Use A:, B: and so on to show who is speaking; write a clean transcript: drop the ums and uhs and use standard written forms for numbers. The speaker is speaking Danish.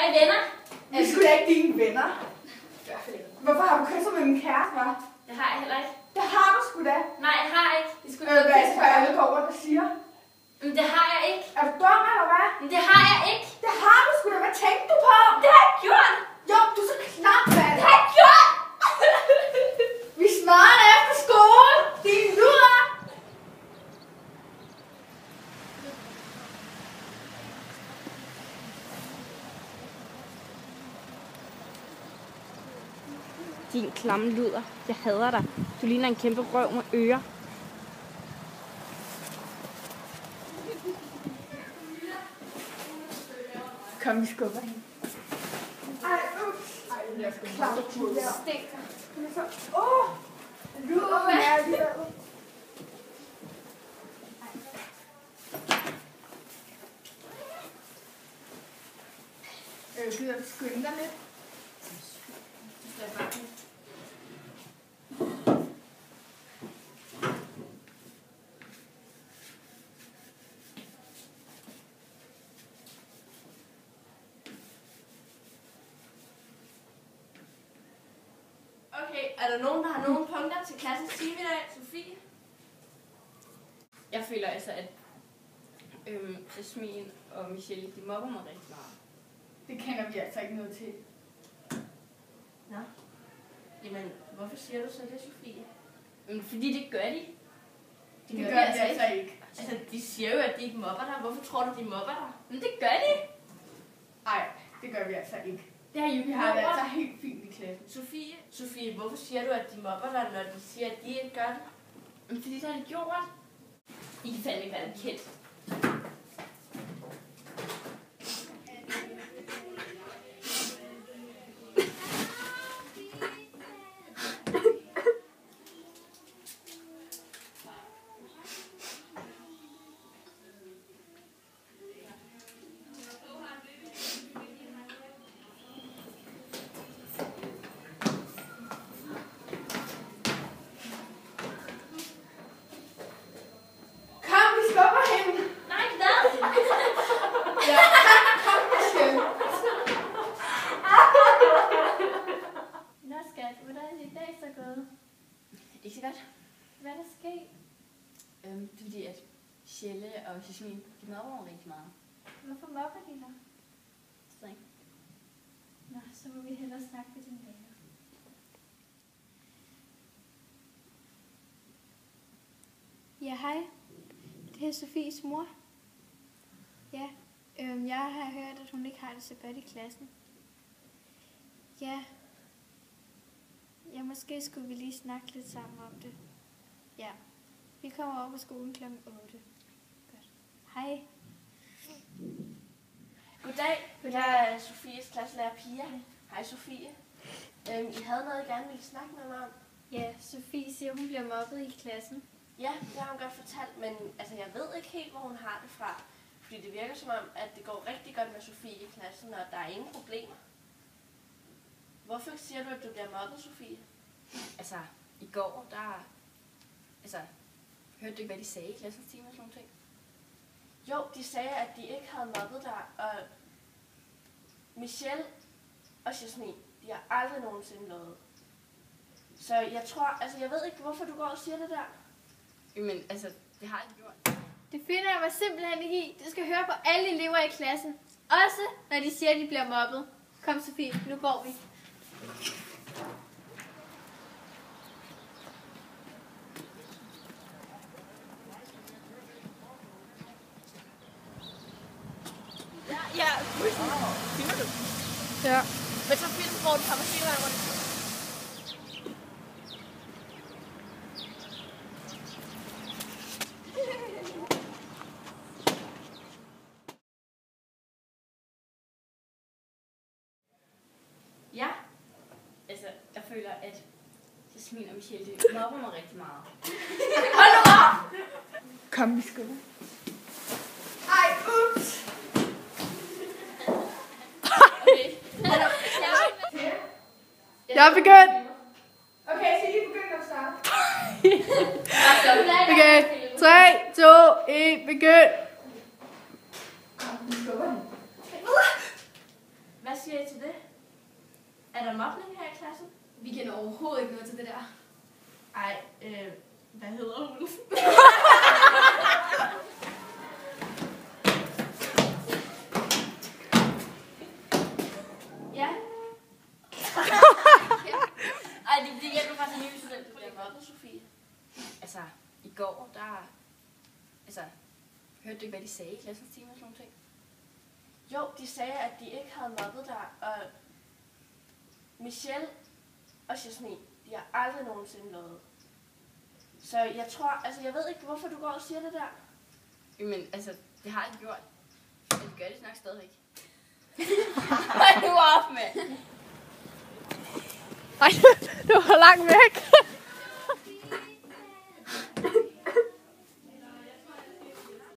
A: Hej venner.
B: Vi er sgu da ikke dine venner. Hvorfor har du kysset med min kæreste, hva'?
A: Det har jeg heller ikke.
B: Det har du sgu da.
A: Nej, jeg har ikke. Det skulle
B: Hvad er det for alle går rundt og siger?
A: Men det har jeg ikke.
B: Er du dum eller hvad?
A: Men det har jeg ikke.
B: Det har du sgu da. Hvad tænkte du på?
A: Det har jeg gjort.
B: Jo, du er så knap, mand.
A: Det har jeg gjort.
B: Vi snart efter skole. Din luder.
C: Din klamme luder. Jeg hader dig. Du ligner en kæmpe røv med ører.
B: Kom, vi skubber hende. Ej, ups. Ej, jeg skal klare det. Stinker. Luder med alligevel. Gider du skynde dig lidt?
D: Okay, er der nogen, der har nogle punkter til klassens time i dag? Sofie?
C: Jeg føler altså, at Jasmin og Michelle, de mobber mig rigtig meget.
B: Det kender vi altså ikke noget til.
D: Nå. Jamen, hvorfor siger du så det, Sofie?
C: Fordi det gør de.
B: Det gør vi altså ikke.
D: Altså, de siger jo, at de ikke mobber dig. Hvorfor tror du, de mobber dig?
C: Men det gør de.
B: Ej, det gør vi altså ikke.
C: Det har
B: Vi har det altså helt fint i klassen.
D: Sofie, hvorfor siger du, at de mobber dig, når de siger, at de ikke gør det?
C: Fordi det har de gjort. I kan fandme ikke være bekendt. Ikke så godt.
A: Hvad er der sket?
C: Det er fordi, at Michelle og Jasmin, de mobber mig rigtig meget.
A: Hvorfor mobber de dig?
C: Så ikke.
A: Nå, så må vi hellere snakke med din lærer.
E: Ja, hej. Det er Sofies mor. Ja, jeg har hørt, at hun ikke har det så godt i klassen. Ja. Ja, måske skulle vi lige snakke lidt sammen om det. Ja. Vi kommer over på skolen kl. 8. Godt. Hej.
D: Goddag. Jeg er Sofies klasselærer Pia. Hej, Sofie. I havde noget, I gerne ville snakke med mig om?
E: Ja, Sofie siger, hun bliver mobbet i klassen.
D: Ja, det har hun godt fortalt, men altså, jeg ved ikke helt, hvor hun har det fra. Fordi det virker som om, at det går rigtig godt med Sofie i klassen, og der er ingen problemer. Hvorfor siger du, at du bliver mobbet, Sofie?
C: Altså, i går, hørte du ikke, hvad de sagde i klassens time og sådan noget?
D: Jo, de sagde, at de ikke havde mobbet dig, og Michelle og Jasmin, de har aldrig nogensinde lovet. Så jeg tror, altså jeg ved ikke, hvorfor du går og siger det der.
C: Men altså, det har jeg gjort.
E: Det finder jeg mig simpelthen ikke i. Du skal høre på alle elever i klassen. Også når de siger, at de bliver mobbet. Kom, Sofie, nu går vi.
D: Ja, filmer du?
C: Ja.
D: Men så film, hvor du kommer hele vejen rundt.
C: Ja. Altså, jeg føler, at Jasmin og Michelle, de mobber mig rigtig meget.
D: Hold nu op!
B: Kom, vi skubber. Ej, ups.
D: Okay.
B: Jeg er begyndt. Okay, så I begynder at starte. Okay, 3, 2, 1, begynd. Kom, vi skubber hende.
D: Hvad siger I til det? Er der mobning her i klassen?
A: Vi kender overhovedet ikke noget til det der.
D: Ej, hvad hedder hun? Ja.
C: Ej, det hjælper faktisk en ny student.
D: Du bliver mobbet, Sofie.
C: Altså, i går, der... Altså, hørte du ikke, hvad de sagde i klassens time og sådan nogle ting?
D: Jo, de sagde, at de ikke havde mobbet dig, og Michelle og Jasmin, de har aldrig nogensinde lovet. Så jeg tror, altså jeg ved ikke, hvorfor du går og siger det der.
C: Men altså, det har de gjort. Men det gør de nok stadigvæk. Hold nu op med!
B: Ej, du var langt væk.